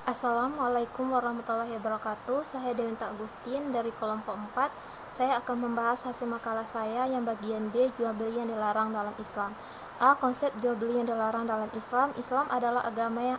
Assalamualaikum warahmatullahi wabarakatuh. Saya Dewinta Agustin dari kelompok 4. Saya akan membahas hasil makalah saya yang bagian B, jual beli yang dilarang dalam Islam. A. Konsep jual beli yang dilarang dalam Islam. Islam adalah agama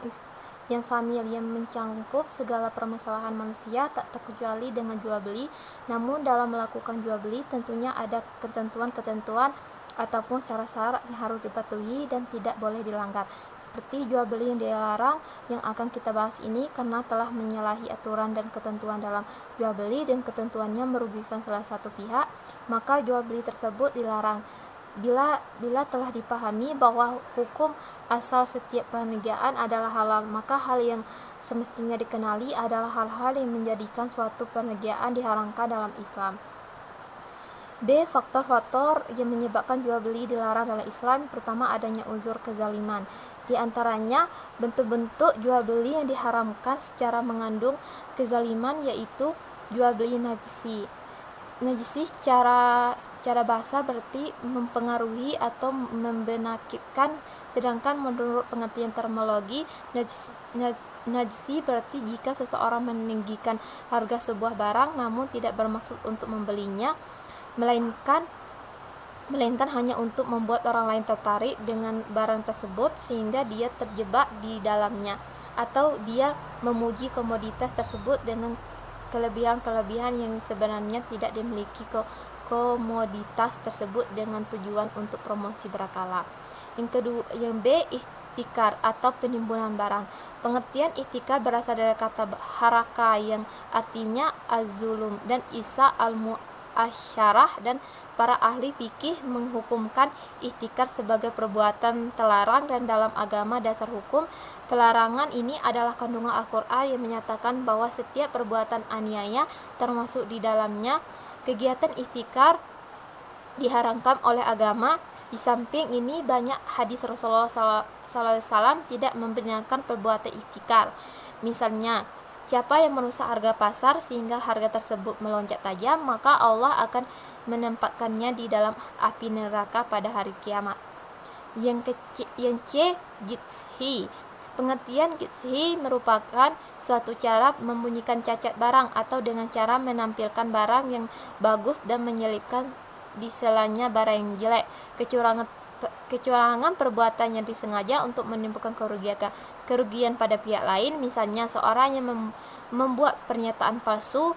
yang samil, yang mencangkup segala permasalahan manusia tak terkecuali dengan jual beli. Namun dalam melakukan jual beli tentunya ada ketentuan-ketentuan ataupun syarat-syarat yang harus dipatuhi dan tidak boleh dilanggar. Seperti jual beli yang dilarang yang akan kita bahas ini karena telah menyalahi aturan dan ketentuan dalam jual beli dan ketentuannya merugikan salah satu pihak, maka jual beli tersebut dilarang. Bila telah dipahami bahwa hukum asal setiap perniagaan adalah halal, maka hal yang semestinya dikenali adalah hal-hal yang menjadikan suatu perniagaan diharamkan dalam Islam. B. Faktor-faktor yang menyebabkan jual beli dilarang dalam Islam. Pertama, adanya uzur kezaliman. Di antaranya bentuk-bentuk jual beli yang diharamkan secara mengandung kezaliman yaitu jual beli najisi. Najisi secara bahasa berarti mempengaruhi atau membenakitkan, sedangkan menurut pengertian terminologi najisi berarti jika seseorang meninggikan harga sebuah barang namun tidak bermaksud untuk membelinya, melainkan hanya untuk membuat orang lain tertarik dengan barang tersebut sehingga dia terjebak di dalamnya, atau dia memuji komoditas tersebut dengan kelebihan-kelebihan yang sebenarnya tidak dimiliki komoditas tersebut dengan tujuan untuk promosi berkala. Yang B, ihtikar atau penimbunan barang. Pengertian ihtikar berasal dari kata haraka yang artinya az-zulum dan isa al-mu'asyarah, dan para ahli fikih menghukumkan ihtikar sebagai perbuatan terlarang, dan dalam agama dasar hukum pelarangan ini adalah kandungan Al-Quran yang menyatakan bahwa setiap perbuatan aniaya termasuk di dalamnya kegiatan ihtikar diharamkan oleh agama. Di samping ini banyak hadis Rasulullah SAW tidak membenarkan perbuatan ihtikar. Misalnya, siapa yang merusak harga pasar sehingga harga tersebut melonjak tajam, maka Allah akan menempatkannya di dalam api neraka pada hari kiamat. Yang C, gitshi. Pengertian gitshi merupakan suatu cara membunyikan cacat barang atau dengan cara menampilkan barang yang bagus dan menyelipkan di selanya barang yang jelek. Kecurangan perbuatan yang disengaja untuk menimbulkan kerugian pada pihak lain. Misalnya, seorang yang membuat pernyataan palsu,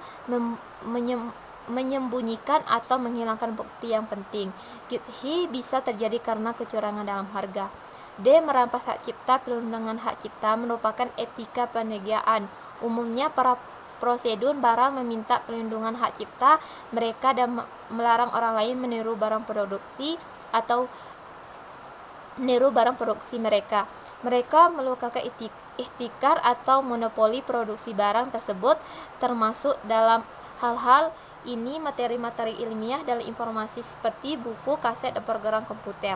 menyembunyikan atau menghilangkan bukti yang penting. Gitshi bisa terjadi karena kecurangan dalam harga. D. Merampas hak cipta. Perlindungan hak cipta merupakan etika perniagaan. Umumnya para prosedur barang meminta perlindungan hak cipta mereka dan melarang orang lain meniru barang produksi mereka. Mereka melakukan ihtikar atau monopoli produksi barang tersebut. Termasuk dalam hal-hal ini materi-materi ilmiah dalam informasi seperti buku, kaset, dan program komputer.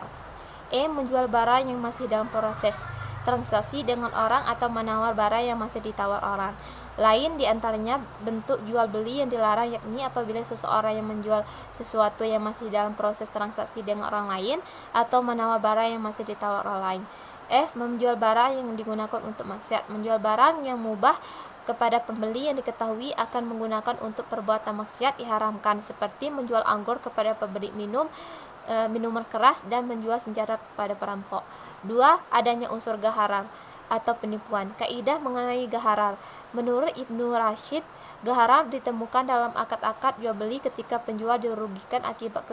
E. Menjual barang yang masih dalam proses transaksi dengan orang atau menawar barang yang masih ditawar orang lain. Di antaranya bentuk jual beli yang dilarang yakni apabila seseorang yang menjual sesuatu yang masih dalam proses transaksi dengan orang lain atau menawar barang yang masih ditawar orang lain. F. Menjual barang yang digunakan untuk maksiat. Menjual barang yang mubah kepada pembeli yang diketahui akan menggunakan untuk perbuatan maksiat diharamkan, seperti menjual anggur kepada pembeli minuman keras dan menjual senjata kepada perampok. 2. Adanya unsur gharar atau penipuan. Kaidah mengenai gharar. Menurut Ibnu Rashid, gharar ditemukan dalam akad-akad jual beli ketika penjual dirugikan akibat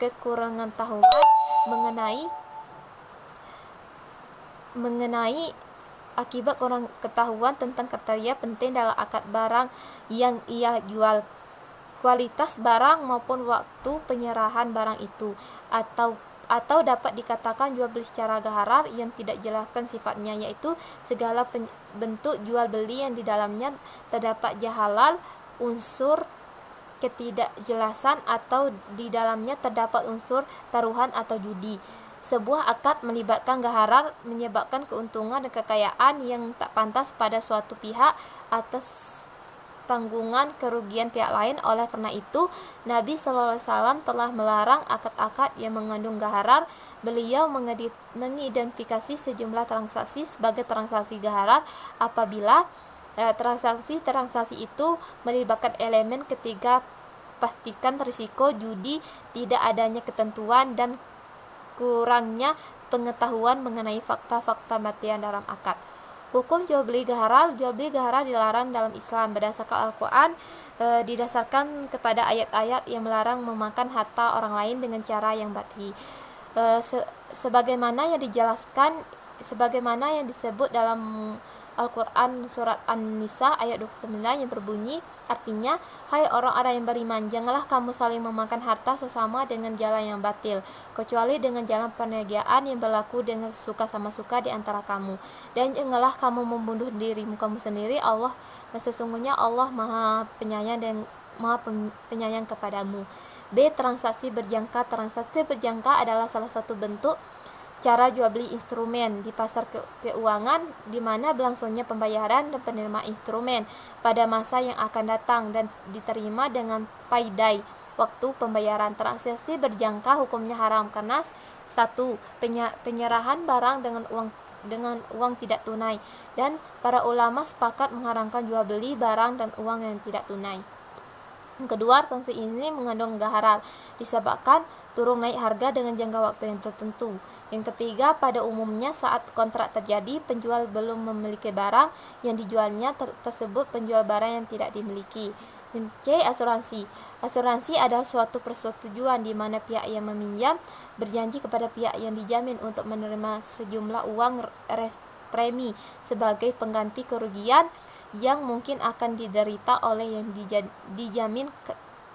kekurangan tahuan mengenai akibat kurang ketahuan tentang kriteria penting dalam akad barang yang ia jual, kualitas barang maupun waktu penyerahan barang itu, atau dapat dikatakan jual beli secara gharar yang tidak jelaskan sifatnya, yaitu segala bentuk jual beli yang di dalamnya terdapat jahalal, unsur ketidakjelasan, atau di dalamnya terdapat unsur taruhan atau judi. Sebuah akad melibatkan gharar menyebabkan keuntungan dan kekayaan yang tak pantas pada suatu pihak tanggungan kerugian pihak lain. Oleh karena itu, Nabi SAW telah melarang akad-akad yang mengandung gharar. Beliau mengidentifikasi sejumlah transaksi sebagai transaksi gharar apabila transaksi itu melibatkan elemen ketiga. Pastikan risiko judi, tidak adanya ketentuan, dan kurangnya pengetahuan mengenai fakta-fakta batin dalam akad. Hukum jual beli gharar dilarang dalam Islam berdasarkan Al-Quran, didasarkan kepada ayat-ayat yang melarang memakan harta orang lain dengan cara yang batil. Sebagaimana yang disebut dalam Al-Quran surat An-Nisa ayat 29 yang berbunyi, artinya, hai orang-orang yang beriman, janganlah kamu saling memakan harta sesama dengan jalan yang batil, kecuali dengan jalan perniagaan yang berlaku dengan suka sama suka di antara kamu. Dan janganlah kamu membunuh dirimu kamu sendiri. Sesungguhnya Allah Maha Penyayang dan Maha Penyayang kepadamu. B. Transaksi berjangka. Transaksi berjangka adalah salah satu bentuk cara jual beli instrumen di pasar keuangan, di mana berlangsungnya pembayaran dan penerimaan instrumen pada masa yang akan datang dan diterima dengan paidai waktu pembayaran. Transaksi berjangka hukumnya haram karena 1. Penyerahan barang dengan uang tidak tunai, dan para ulama sepakat mengharamkan jual beli barang dan uang yang tidak tunai. Yang kedua, transaksi ini mengandung gharar disebabkan turun naik harga dengan jangka waktu yang tertentu. Yang ketiga, pada umumnya saat kontrak terjadi, penjual belum memiliki barang yang dijualnya tersebut penjual barang yang tidak dimiliki. C. Asuransi. Asuransi adalah suatu persetujuan di mana pihak yang meminjam berjanji kepada pihak yang dijamin untuk menerima sejumlah uang premi sebagai pengganti kerugian yang mungkin akan diderita oleh yang dijamin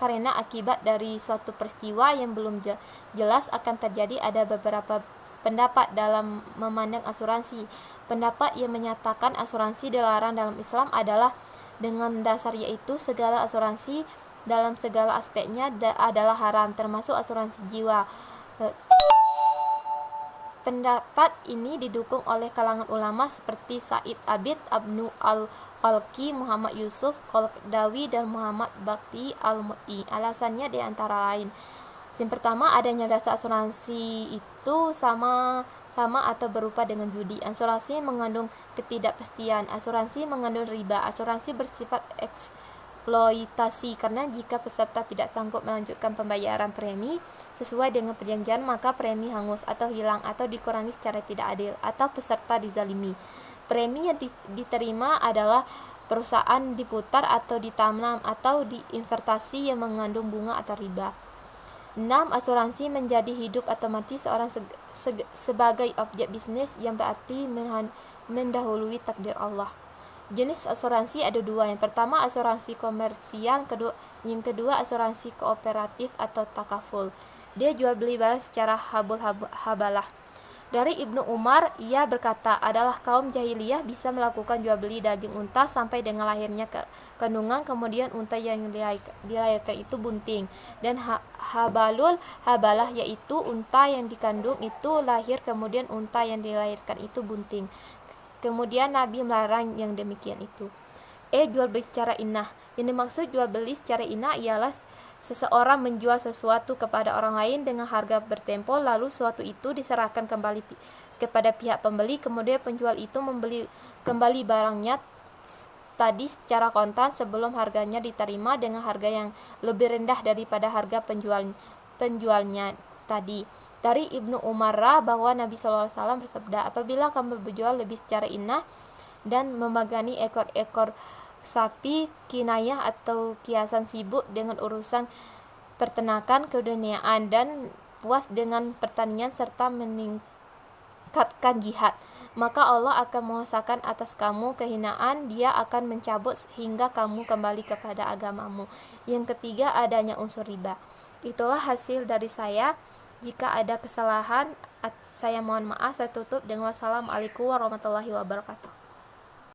karena akibat dari suatu peristiwa yang belum jelas akan terjadi. Ada beberapa pendapat dalam memandang asuransi. Pendapat yang menyatakan asuransi dilarang dalam Islam adalah dengan dasar yaitu segala asuransi dalam segala aspeknya adalah haram, termasuk asuransi jiwa. Pendapat ini didukung oleh kalangan ulama seperti Said Abid, Abnu al-Falki, Muhammad Yusuf Qaradawi, dan Muhammad Bakti al-Mu'i. Alasannya di antara lain, yang pertama, adanya dasar asuransi itu sama atau berupa dengan judi. Asuransi mengandung ketidakpastian. Asuransi mengandung riba. Asuransi bersifat eksploitasi karena jika peserta tidak sanggup melanjutkan pembayaran premi sesuai dengan perjanjian, maka premi hangus atau hilang atau dikurangi secara tidak adil atau peserta dizalimi. Premi yang diterima adalah perusahaan diputar atau ditanam atau diinvestasi yang mengandung bunga atau riba. 6. Asuransi menjadi hidup otomatis seorang sebagai objek bisnis yang berarti mendahului takdir Allah. Jenis asuransi ada dua. Yang pertama asuransi komersial, yang kedua asuransi kooperatif atau takaful. Dia jual beli barang secara habalah. Dari Ibnu Umar, ia berkata, adalah kaum jahiliyah bisa melakukan jual beli daging unta sampai dengan lahirnya kandungan, kemudian unta yang dilahirkan itu bunting, dan habalah yaitu unta yang dikandung itu lahir, kemudian unta yang dilahirkan itu bunting. Kemudian Nabi melarang yang demikian itu. Jual beli secara inah. Yang dimaksud jual beli secara inah ialah seseorang menjual sesuatu kepada orang lain dengan harga bertempo, lalu sesuatu itu diserahkan kembali kepada pihak pembeli, kemudian penjual itu membeli kembali barangnya tadi secara kontan sebelum harganya diterima dengan harga yang lebih rendah daripada harga penjualnya tadi. Dari Ibnu Umar bahwa Nabi SAW bersabda, apabila kamu berjual lebih secara inah dan memagani ekor-ekor sapi, kinayah atau kiasan sibuk dengan urusan peternakan keduniaan dan puas dengan pertanian serta meningkatkan jihad, maka Allah akan menguasakan atas kamu kehinaan. Dia akan mencabut hingga kamu kembali kepada agamamu. Yang ketiga, adanya unsur riba. Itulah hasil dari saya. Jika ada kesalahan, saya mohon maaf. Saya tutup dengan wassalamualaikum warahmatullahi wabarakatuh.